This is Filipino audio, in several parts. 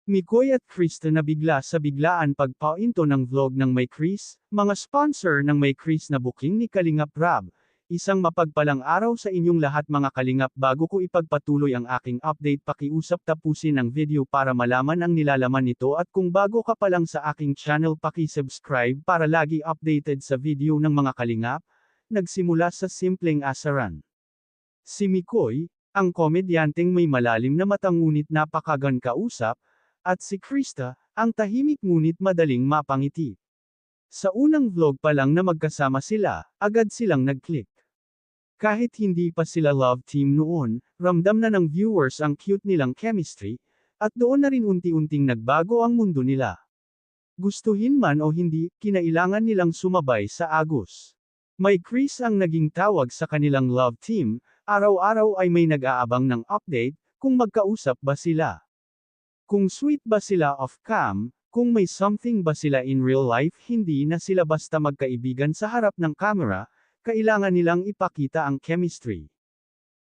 Mikoy at Krista na bigla sa biglaan pagpainto ng vlog ng May Kris, mga sponsor ng May Kris na booking ni Kalingap Rab. Isang mapagpalang araw sa inyong lahat mga Kalingap, bago ko ipagpatuloy ang aking update, pakiusap tapusin ang video para malaman ang nilalaman nito, at kung bago ka pa lang sa aking channel paki-subscribe para lagi updated sa video ng mga Kalingap. Nagsimula sa simpleng asaran. Si Mikoy, ang komedyanteng may malalim na mata ngunit napakagaan kausap, at si Krista, ang tahimik ngunit madaling mapangiti. Sa unang vlog pa lang na magkasama sila, agad silang nag-click. Kahit hindi pa sila love team noon, ramdam na ng viewers ang cute nilang chemistry, at doon na rin unti-unting nagbago ang mundo nila. Gustuhin man o hindi, kinailangan nilang sumabay sa agos. May Kris ang naging tawag sa kanilang love team, araw-araw ay may nag-aabang ng update, kung magkausap ba sila. Kung sweet ba sila off-cam, kung may something ba sila in real life. Hindi na sila basta magkaibigan sa harap ng camera, kailangan nilang ipakita ang chemistry.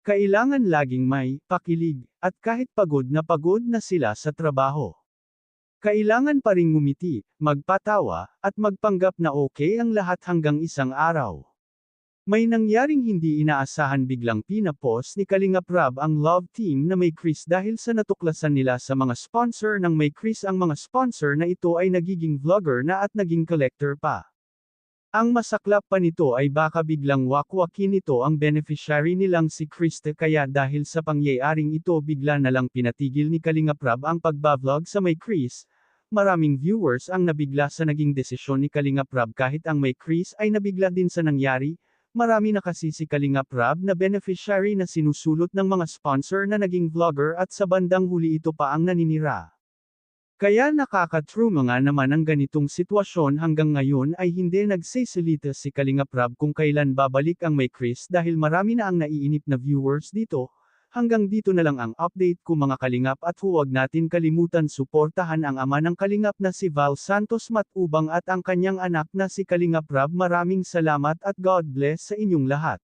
Kailangan laging may pakilig, at kahit pagod na sila sa trabaho. Kailangan pa ring ngumiti, magpatawa, at magpanggap na okay ang lahat hanggang isang araw. May nangyaring hindi inaasahan, biglang pinapost ni Kalingap Rab ang love team na May Kris dahil sa natuklasan nila sa mga sponsor ng May Kris. Ang mga sponsor na ito ay nagiging vlogger na at naging collector pa. Ang masaklap pa nito ay baka biglang wakwakin nito ang beneficiary nilang si Krista, kaya dahil sa pangyayaring ito bigla na lang pinatigil ni Kalingap Rab ang pagbablog sa May Kris. Maraming viewers ang nabigla sa naging desisyon ni Kalingap Rab, kahit ang May Kris ay nabigla din sa nangyari. Marami na kasi si Kalingap Rab na beneficiary na sinusulot ng mga sponsor na naging vlogger, at sa bandang huli ito pa ang naninira. Kaya nakaka-truma nga naman ang ganitong sitwasyon. Hanggang ngayon ay hindi nagsisalita si Kalingap Rab kung kailan babalik ang May Kris dahil marami na ang naiinip na viewers dito. Hanggang dito na lang ang update ko mga Kalingap, at huwag natin kalimutan suportahan ang ama ng Kalingap na si Val Santos Matubang at ang kanyang anak na si Kalingap Rab. Maraming salamat at God bless sa inyong lahat.